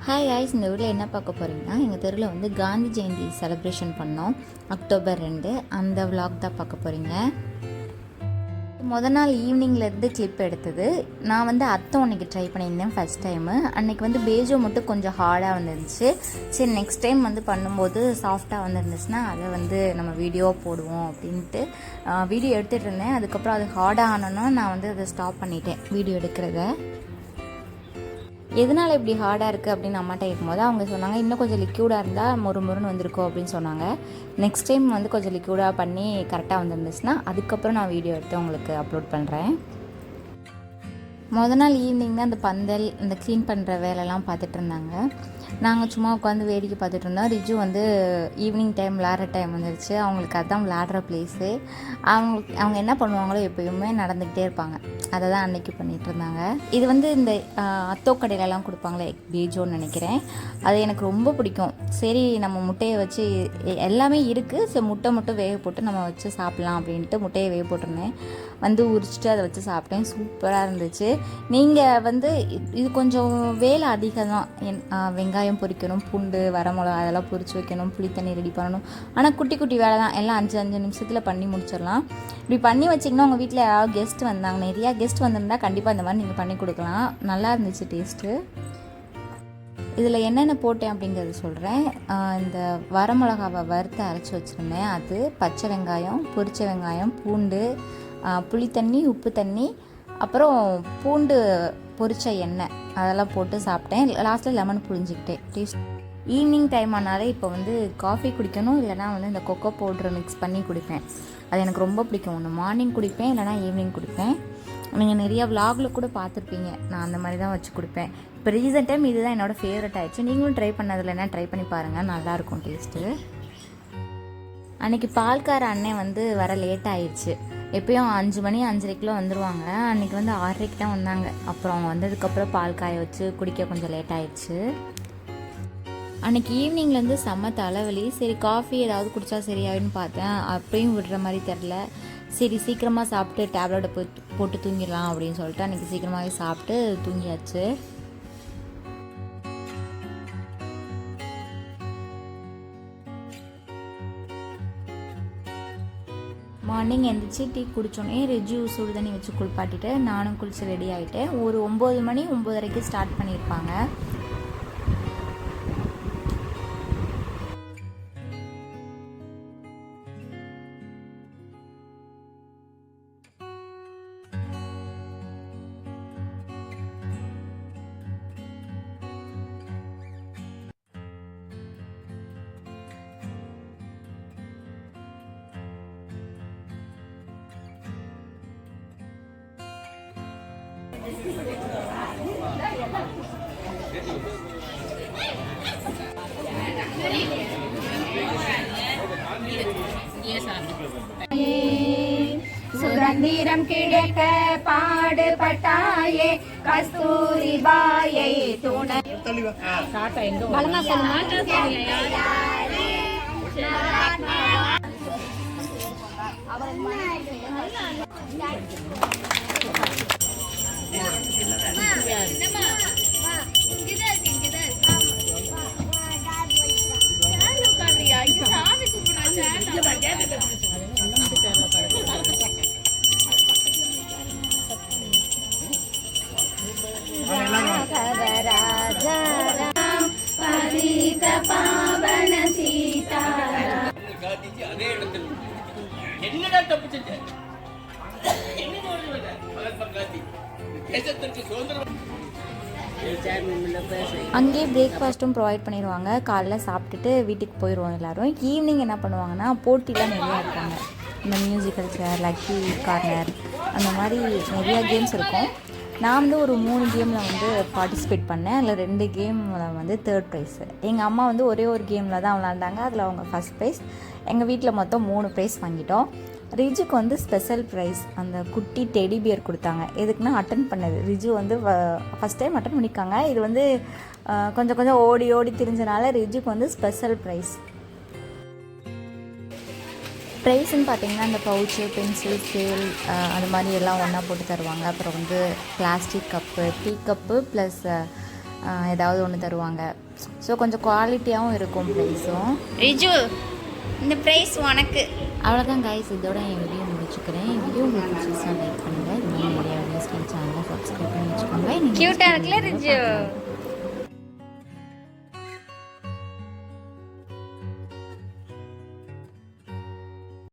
Hi guys, இந்த வீடியோவில் என்ன பார்க்க போகிறீங்கன்னா, எங்கள் தெருவில் வந்து காந்தி ஜெயந்தி செலிப்ரேஷன் பண்ணோம் அக்டோபர் 2. அந்த விலாக் தான் பார்க்க போகிறீங்க. மொதல் நாள் ஈவினிங்லேருந்து கிளிப் எடுத்தது. நான் வந்து அத்தம் அன்றைக்கி ட்ரை பண்ணியிருந்தேன் ஃபஸ்ட் டைமு. அன்றைக்கி வந்து பேஜோ மட்டும் கொஞ்சம் ஹார்டாக வந்துருந்துச்சு. சரி, நெக்ஸ்ட் டைம் வந்து பண்ணும்போது சாஃப்டாக வந்துருந்துச்சுன்னா அதை வந்து நம்ம வீடியோவாக போடுவோம் அப்படின்ட்டு வீடியோ எடுத்துகிட்டு இருந்தேன். அதுக்கப்புறம் அது ஹார்டாக ஆனோன்னா நான் வந்து அதை ஸ்டாப் பண்ணிட்டேன் வீடியோ எடுக்கிறத. எதனால் இப்படி ஹார்டாக இருக்குது அப்படின்னு அம்மாட்ட கேட்கும்போது அவங்க சொன்னாங்க, இன்னும் கொஞ்சம் லிக்யூடாக இருந்தால் முறுன்னு வந்திருக்கோம் அப்படின்னு சொன்னாங்க. நெக்ஸ்ட் டைம் வந்து கொஞ்சம் லிக்யூடாக பண்ணி கரெக்டாக வந்துருந்துச்சுன்னா அதுக்கப்புறம் நான் வீடியோ எடுத்து உங்களுக்கு அப்லோட் பண்ணுறேன். மொதல் நாள் ஈவினிங் தான் அந்த பந்தல் இந்த க்ளீன் பண்ணுற வேலைலாம் பார்த்துட்டு இருந்தாங்க. நாங்கள் சும்மா உட்காந்து வேடிக்கை பார்த்துட்டு இருந்தோம். ரிஜு வந்து ஈவினிங் டைம் விளையாடுற டைம் வந்துருச்சு. அவங்களுக்கு அதுதான் விளையாடுற பிளேஸு. அவங்க என்ன பண்ணுவாங்களோ எப்போயுமே நடந்துக்கிட்டே இருப்பாங்க. அதை தான் அன்னைக்கு பண்ணிகிட்டு இருந்தாங்க. இது வந்து இந்த அத்தோ கடையிலலாம் கொடுப்பாங்களே பேஜோன்னு நினைக்கிறேன். அது எனக்கு ரொம்ப பிடிக்கும். சரி, நம்ம முட்டையை வச்சு எல்லாமே இருக்குது, சரி முட்டை வேக போட்டு நம்ம வச்சு சாப்பிட்லாம் அப்படின்ட்டு முட்டையை வேக போட்டிருந்தேன். வந்து உரிச்சிட்டு அதை வச்சு சாப்பிட்டேன். சூப்பராக இருந்துச்சு. நீங்கள் வந்து இது கொஞ்சம் வேலை அதிகம் தான். வெங்காயம் பொரிக்கணும், பூண்டு, வரமிளகா அதெல்லாம் பொரிச்சு வைக்கணும், புளி தண்ணி ரெடி பண்ணணும். ஆனால் குட்டி குட்டி வேலை தான், எல்லாம் 5 நிமிஷத்தில் பண்ணி முடிச்சிடலாம். இப்படி பண்ணி வச்சிங்கன்னா உங்கள் வீட்டில் யாராவது கெஸ்ட் வந்தாங்க, நிறையா கெஸ்ட் வந்திருந்தால் கண்டிப்பாக இந்த மாதிரி நீங்கள் பண்ணி கொடுக்கலாம். நல்லா இருந்துச்சு டேஸ்ட்டு. இதில் என்னென்ன போட்டேன் அப்படிங்கிறது சொல்கிறேன். இந்த வரமிளகாவை வறுத்து அரைச்சி வச்சுருந்தேன். அது பச்சை வெங்காயம், பொரிச்ச வெங்காயம், பூண்டு, புளித்தண்ணி, உப்பு தண்ணி, அப்புறம் பூண்டு பொரிச்ச எண்ணெய் அதெல்லாம் போட்டு சாப்பிட்டேன். லாஸ்ட்டில் லெமன் புழிஞ்சிக்கிட்டேன். டேஸ்ட் ஈவினிங் டைம் ஆனாலே இப்போ வந்து காஃபி குடிக்கணும், இல்லைனா வந்து இந்த கொக்கோ பவுட்ரு மிக்ஸ் பண்ணி குடிப்பேன். அது எனக்கு ரொம்ப பிடிக்கும். ஒன்று மார்னிங் குடிப்பேன், இல்லைனா ஈவினிங் குடிப்பேன். நீங்கள் நிறையா விலாகில் கூட பார்த்துருப்பீங்க, நான் அந்த மாதிரி தான் வச்சு கொடுப்பேன். இப்போ ரீசெண்ட் டைம் இதுதான் என்னோடய ஃபேவரட் ஆகிடுச்சு. நீங்களும் ட்ரை பண்ணதில்லைன்னா ட்ரை பண்ணி பாருங்கள், நல்லாயிருக்கும் டேஸ்ட்டு. அன்றைக்கி பால்கார அண்ணன் வந்து வர லேட் ஆயிடுச்சு. எப்பயும் 5 மணி 5:30 வந்துடுவாங்க. அன்றைக்கி வந்து 6:30 தான் வந்தாங்க. அப்புறம் அவங்க வந்ததுக்கப்புறம் பால் காய வச்சு குடிக்க கொஞ்சம் லேட் ஆயிடுச்சு. அன்றைக்கி ஈவினிங்லேருந்து செம்ம தலைவலி. சரி, காஃபி ஏதாவது குடித்தா சரியாகுன்னு பார்த்தேன். அப்பயும் விடுற மாதிரி தெரில. சரி, சீக்கிரமாக சாப்பிட்டு டேப்லெட்டை போட்டு தூங்கிடலாம் அப்படின்னு சொல்லிட்டு அன்றைக்கி சீக்கிரமாகவே சாப்பிட்டு தூங்கியாச்சு. மார்னிங் எழுந்திரிச்சி டீ குடித்தோன்னே ரிஜு சுடு தண்ணி வச்சு குளிப்பாட்டிட்டு நானும் குளிச்சு ரெடி ஆகிட்டேன். ஒரு 9 மணி 9:30 ஸ்டார்ட் பண்ணியிருப்பாங்க. சுதந்திரம் கிடைக்க பாடுபட்டாயே கஸ்தூரிபாயை துணை பாவன சீதாராம். அதே இடத்தில் என்னடா தப்பு செஞ்ச? அங்கேயே பிரேக்ஃபாஸ்ட்டும் ப்ரொவைட் பண்ணிடுவாங்க. காலைல சாப்பிட்டுட்டு வீட்டுக்கு போயிடுவோம் எல்லோரும். ஈவினிங் என்ன பண்ணுவாங்கன்னா, போட்டிலாம் நிறையா இருப்பாங்க. இந்த மியூசிக்கல் சேர், லக்கி கார்னர், அந்த மாதிரி நிறையா கேம்ஸ் இருக்கும். நான் வந்து ஒரு 3 கேமில் வந்து பார்ட்டிசிபேட் பண்ணேன். அதில் 2 கேமில் வந்து 3rd ப்ரைஸு. எங்கள் அம்மா வந்து ஒரே ஒரு கேமில் தான் விளாண்டாங்க. அதில் அவங்க ஃபஸ்ட் ப்ரைஸ். எங்கள் வீட்டில் மொத்தம் 3 ப்ரைஸ் வாங்கிட்டோம். ரிஜுக்கு வந்து ஸ்பெஷல் ப்ரைஸ் அந்த குட்டி டெடி பியர் கொடுத்தாங்க. எதுக்குன்னா அட்டன் பண்ணது. ரிஜு வந்து ஃபஸ்ட் டைம் அட்டன் பண்ணியிருக்காங்க. இது வந்து கொஞ்சம் ஓடி திரிஞ்சனால ரிஜுக்கு வந்து ஸ்பெஷல் ப்ரைஸ். ப்ரைஸ்ன்னு பார்த்தீங்கன்னா இந்த பவுச்சு, பென்சில், ஸ்கேல் அது மாதிரி எல்லாம் ஒன்றா போட்டு தருவாங்க. அப்புறம் வந்து plastic cup, tea cup plus ஏதாவது ஒன்று தருவாங்க. ஸோ கொஞ்சம் குவாலிட்டியாகவும் இருக்கும் ப்ரைஸும். ரிஜு இந்த ப்ரைஸ் உனக்கு. அவ்வளோதான் கைஸ், இதோட என் வீடியோ முடிச்சுக்கிறேன். என் வீடியோ உங்களுக்கு பிடிச்சா லைக் பண்ணுங்கள். இது மாதிரி நிறைய வீடியோஸ்க்கு சேனலை சப்ஸ்கிரைப் பண்ணி வச்சுக்கோங்க. க்யூட்டாக இருக்குல்ல ரிஜு?